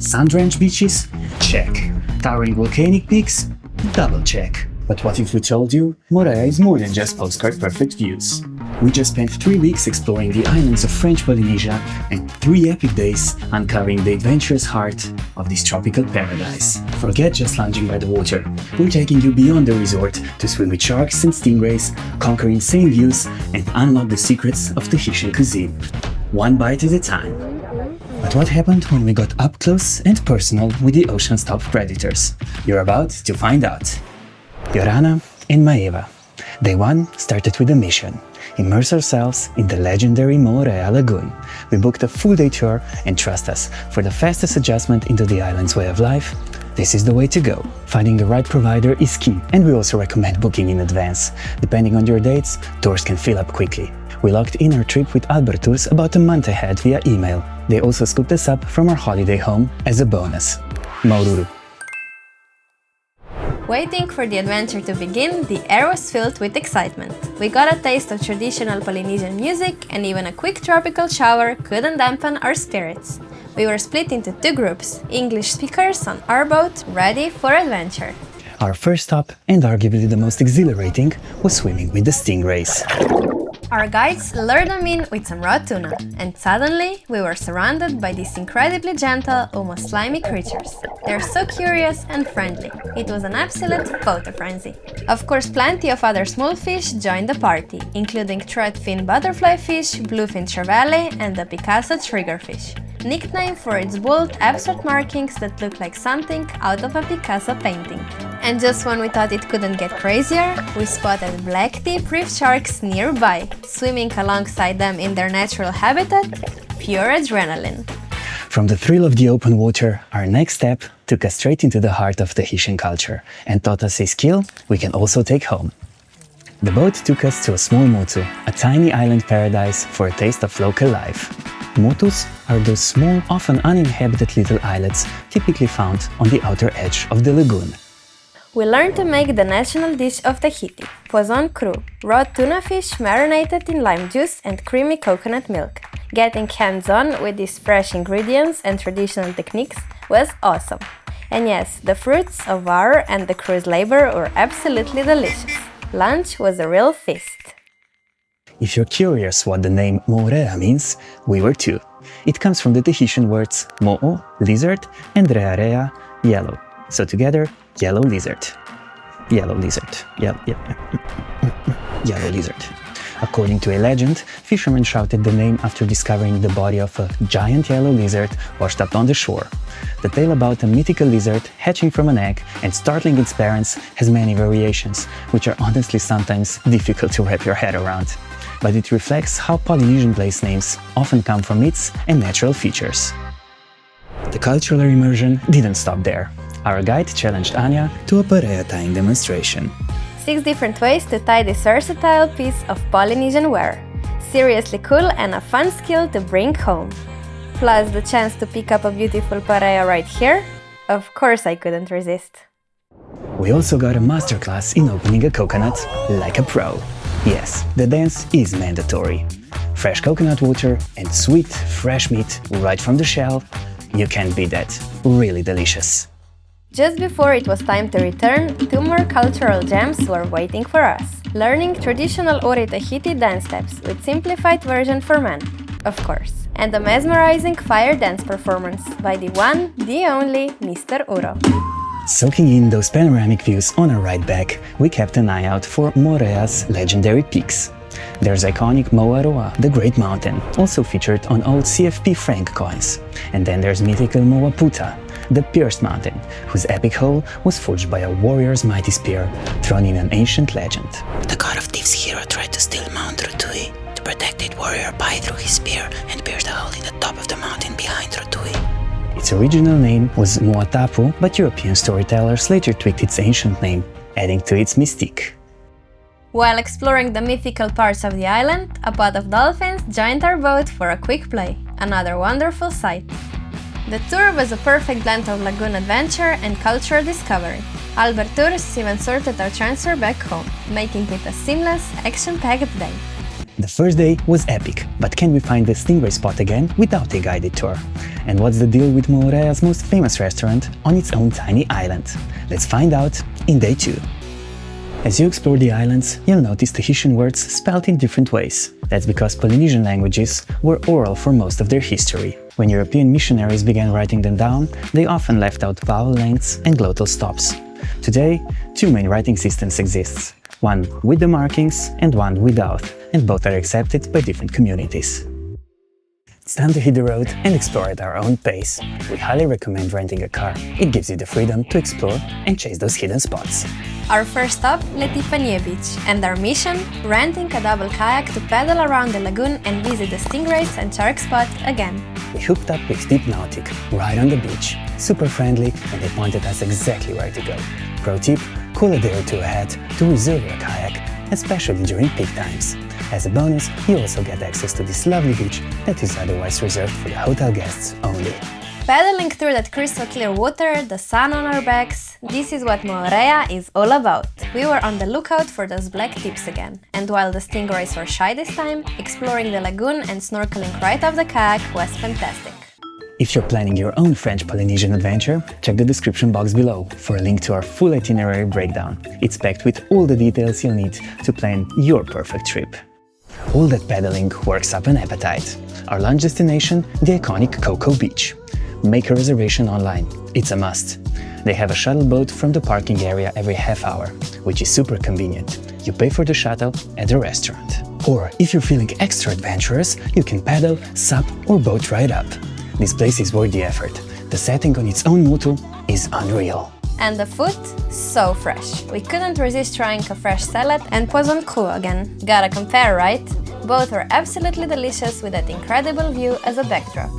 Sun-drenched beaches? Check. Towering volcanic peaks? Double check. But what if we told you Moorea is more than just postcard perfect views? We just spent 3 weeks exploring the islands of French Polynesia and 3 epic days uncovering the adventurous heart of this tropical paradise. Forget just lounging by the water. We're taking you beyond the resort to swim with sharks and stingrays, conquer insane views, and unlock the secrets of Tahitian cuisine. One bite at a time. But what happened when we got up close and personal with the ocean's top predators? You're about to find out. Yorana and Maeva. Day 1 started with a mission. Immerse ourselves in the legendary Moorea Lagoon. We booked a full-day tour and trust us, for the fastest adjustment into the island's way of life, this is the way to go. Finding the right provider is key, and we also recommend booking in advance. Depending on your dates, tours can fill up quickly. We locked in our trip with Albertours about a month ahead via email. They also scooped us up from our holiday home as a bonus. Maururu. Waiting for the adventure to begin, the air was filled with excitement. We got a taste of traditional Polynesian music, and even a quick tropical shower couldn't dampen our spirits. We were split into 2 groups, English speakers on our boat, ready for adventure. Our first stop, and arguably the most exhilarating, was swimming with the stingrays. Our guides lured them in with some raw tuna, and suddenly we were surrounded by these incredibly gentle, almost slimy creatures. They're so curious and friendly. It was an absolute photo frenzy. Of course, plenty of other small fish joined the party, including threadfin butterfly fish, bluefin trevally, and the Picasso triggerfish, nicknamed for its bold, abstract markings that look like something out of a Picasso painting. And just when we thought it couldn't get crazier, we spotted black tip reef sharks nearby. Swimming alongside them in their natural habitat, pure adrenaline. From the thrill of the open water, our next step took us straight into the heart of Tahitian culture and taught us a skill we can also take home. The boat took us to a small motu, a tiny island paradise for a taste of local life. Motus are those small, often uninhabited little islets typically found on the outer edge of the lagoon. We learned to make the national dish of Tahiti, poisson cru, raw tuna fish marinated in lime juice and creamy coconut milk. Getting hands-on with these fresh ingredients and traditional techniques was awesome. And yes, the fruits of our and the crew's labor were absolutely delicious. Lunch was a real feast. If you're curious what the name Moorea means, we were too. It comes from the Tahitian words mo'o, lizard, and rea, yellow. So together, yellow lizard. Yellow lizard. Yellow lizard. According to a legend, fishermen shouted the name after discovering the body of a giant yellow lizard washed up on the shore. The tale about a mythical lizard hatching from an egg and startling its parents has many variations, which are honestly sometimes difficult to wrap your head around. But it reflects how Polynesian place names often come from myths and natural features. The cultural immersion didn't stop there. Our guide challenged Anya to a pareo tying demonstration. 6 different ways to tie this versatile piece of Polynesian wear. Seriously cool and a fun skill to bring home. Plus the chance to pick up a beautiful pareo right here. Of course I couldn't resist. We also got a masterclass in opening a coconut like a pro. Yes, the dance is mandatory. Fresh coconut water and sweet, fresh meat right from the shell. You can't beat that. Really delicious. Just before it was time to return, 2 more cultural gems were waiting for us. Learning traditional Ori Tahiti dance steps with simplified version for men, of course. And a mesmerizing fire dance performance by the one, the only Mr. Uro. Soaking in those panoramic views on our ride back, we kept an eye out for Moorea's legendary peaks. There's iconic Moa, the Great Mountain, also featured on old CFP franc coins. And then there's mythical Moa Puta, the Pierced Mountain, whose epic hole was forged by a warrior's mighty spear thrown in an ancient legend. The god of thieves hero tried to steal Mount Rotui. To protect it, warrior pie through his spear and pierced a hole in the top of the mountain behind Rotui. Its original name was Moatapu, but European storytellers later tweaked its ancient name, adding to its mystique. While exploring the mythical parts of the island, a pod of dolphins joined our boat for a quick play. Another wonderful sight. The tour was a perfect blend of lagoon adventure and cultural discovery. Albertours even sorted our transfer back home, making it a seamless, action-packed day. The first day was epic, but can we find the stingray spot again without a guided tour? And what's the deal with Moorea's most famous restaurant on its own tiny island? Let's find out in day 2. As you explore the islands, you'll notice Tahitian words spelled in different ways. That's because Polynesian languages were oral for most of their history. When European missionaries began writing them down, they often left out vowel lengths and glottal stops. Today, 2 main writing systems exist. One with the markings and one without, and both are accepted by different communities. It's time to hit the road and explore at our own pace. We highly recommend renting a car. It gives you the freedom to explore and chase those hidden spots. Our first stop, Letipanie Beach, and our mission, renting a double kayak to paddle around the lagoon and visit the stingrays and shark spot again. We hooked up with Deep Nautic right on the beach. Super friendly, and they pointed us exactly where to go. Pro tip, call a day or two ahead to reserve your kayak, especially during peak times. As a bonus, you also get access to this lovely beach that is otherwise reserved for the hotel guests only. Paddling through that crystal clear water, the sun on our backs, this is what Moorea is all about. We were on the lookout for those black tips again. And while the stingrays were shy this time, exploring the lagoon and snorkeling right off the kayak was fantastic. If you're planning your own French Polynesian adventure, check the description box below for a link to our full itinerary breakdown. It's packed with all the details you'll need to plan your perfect trip. All that paddling works up an appetite. Our lunch destination, the iconic Coco beach. Make a reservation online, it's a must. They have a shuttle boat from the parking area every half hour, which is super convenient. You pay for the shuttle at the restaurant. Or if you're feeling extra adventurous, you can paddle, sup or boat ride up. This place is worth the effort. The setting on its own motu is unreal. And the food? So fresh. We couldn't resist trying a fresh salad and poisson cru again. Gotta compare, right? Both were absolutely delicious with that incredible view as a backdrop.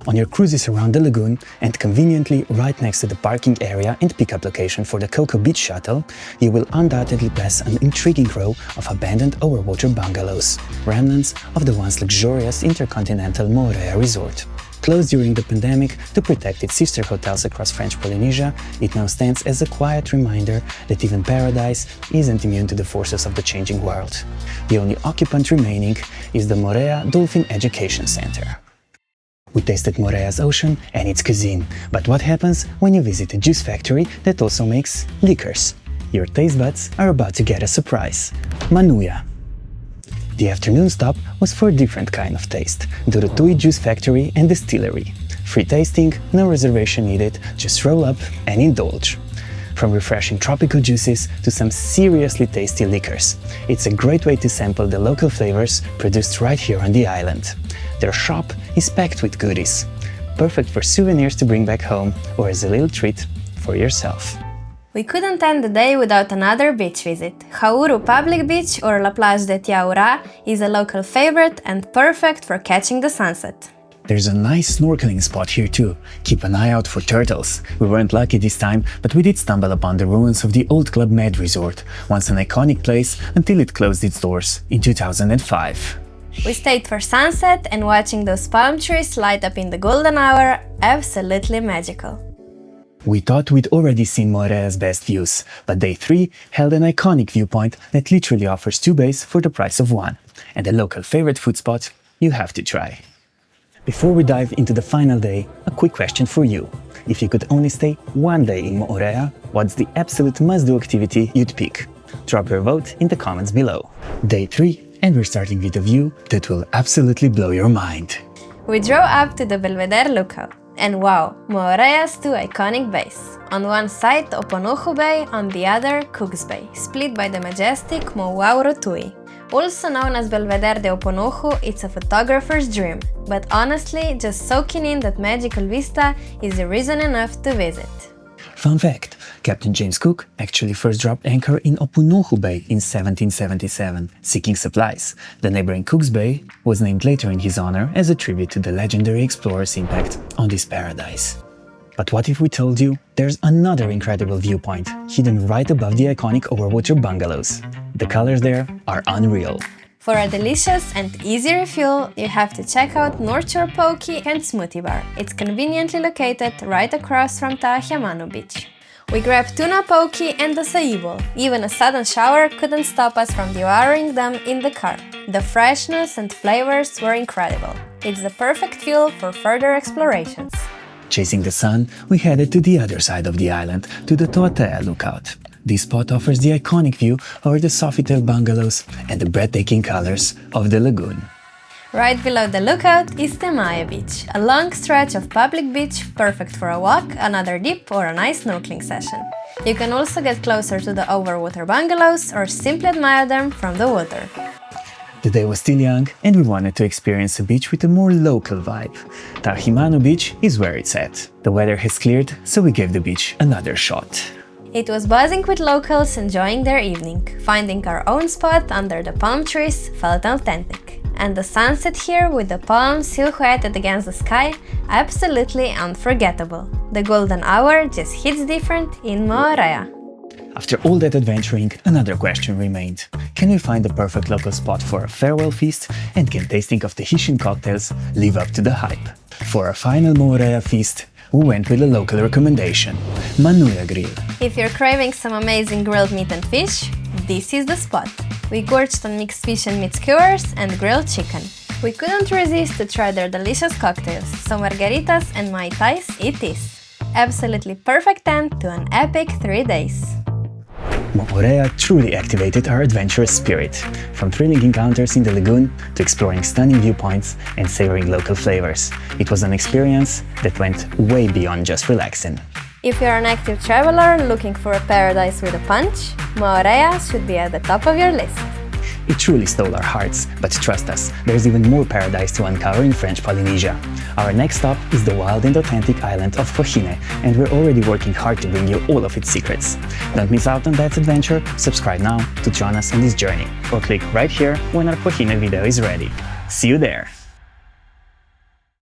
On your cruises around the lagoon and conveniently right next to the parking area and pickup location for the Coco Beach shuttle, you will undoubtedly pass an intriguing row of abandoned overwater bungalows, remnants of the once luxurious intercontinental Moorea resort. Closed during the pandemic to protect its sister hotels across French Polynesia, it now stands as a quiet reminder that even paradise isn't immune to the forces of the changing world. The only occupant remaining is the Moorea Dolphin Education Center. We tasted Moorea's ocean and its cuisine, but what happens when you visit a juice factory that also makes liqueurs? Your taste buds are about to get a surprise. Moorea. The afternoon stop was for a different kind of taste, the Rotui Juice Factory and Distillery. Free tasting, no reservation needed, just roll up and indulge. From refreshing tropical juices to some seriously tasty liquors, it's a great way to sample the local flavors produced right here on the island. Their shop is packed with goodies, perfect for souvenirs to bring back home or as a little treat for yourself. We couldn't end the day without another beach visit. Hauru Public Beach, or La Plage de Tiaura, is a local favorite and perfect for catching the sunset. There's a nice snorkeling spot here too. Keep an eye out for turtles. We weren't lucky this time, but we did stumble upon the ruins of the old Club Med resort, once an iconic place until it closed its doors in 2005. We stayed for sunset and watching those palm trees light up in the golden hour, absolutely magical. We thought we'd already seen Moorea's best views, but day 3 held an iconic viewpoint that literally offers 2 bays for the price of 1, and a local favorite food spot you have to try. Before we dive into the final day, a quick question for you. If you could only stay 1 day in Moorea, what's the absolute must-do activity you'd pick? Drop your vote in the comments below. Day 3, and we're starting with a view that will absolutely blow your mind. We drove up to the Belvédère lookout. And wow, Moorea's 2 iconic bays. On one side Oponuhu Bay, on the other Cook's Bay, split by the majestic Moau Rotui. Also known as Belvédère de Oponuhu, it's a photographer's dream, but honestly, just soaking in that magical vista is a reason enough to visit. Fun fact, Captain James Cook actually first dropped anchor in Oponuhu Bay in 1777, seeking supplies. The neighboring Cook's Bay was named later in his honor as a tribute to the legendary explorer's impact on this paradise. But what if we told you there's another incredible viewpoint hidden right above the iconic overwater bungalows? The colors there are unreal. For a delicious and easy refuel, you have to check out North Shore Poke and Smoothie Bar. It's conveniently located right across from Tahiamanu Beach. We grabbed tuna poke and acai bowl. Even a sudden shower couldn't stop us from devouring them in the car. The freshness and flavors were incredible. It's the perfect fuel for further explorations. Chasing the sun, we headed to the other side of the island, to the Toatea lookout. This spot offers the iconic view over the Sofitel bungalows and the breathtaking colors of the lagoon. Right below the lookout is the Maya Beach, a long stretch of public beach perfect for a walk, another dip or a nice snorkeling session. You can also get closer to the overwater bungalows or simply admire them from the water. The day was still young and we wanted to experience a beach with a more local vibe. Tahimano Beach is where it's at. The weather has cleared, so we gave the beach another shot. It was buzzing with locals enjoying their evening. Finding our own spot under the palm trees felt authentic. And the sunset here with the palms silhouetted against the sky, absolutely unforgettable. The golden hour just hits different in Moorea. After all that adventuring, another question remained. Can we find the perfect local spot for a farewell feast, and can tasting of Tahitian cocktails live up to the hype? For our final Moorea feast, we went with a local recommendation, Moorea Grill. If you're craving some amazing grilled meat and fish, this is the spot. We gorged on mixed fish and meat skewers and grilled chicken. We couldn't resist to try their delicious cocktails, so margaritas and mai tais it is. Absolutely perfect end to an epic 3 days. Moorea truly activated our adventurous spirit, from thrilling encounters in the lagoon to exploring stunning viewpoints and savoring local flavors. It was an experience that went way beyond just relaxing. If you're an active traveler looking for a paradise with a punch, Moorea should be at the top of your list. It truly stole our hearts, but trust us, there's even more paradise to uncover in French Polynesia. Our next stop is the wild and authentic island of Pohine, and we're already working hard to bring you all of its secrets. Don't miss out on that adventure, subscribe now to join us on this journey, or click right here when our Pohine video is ready. See you there!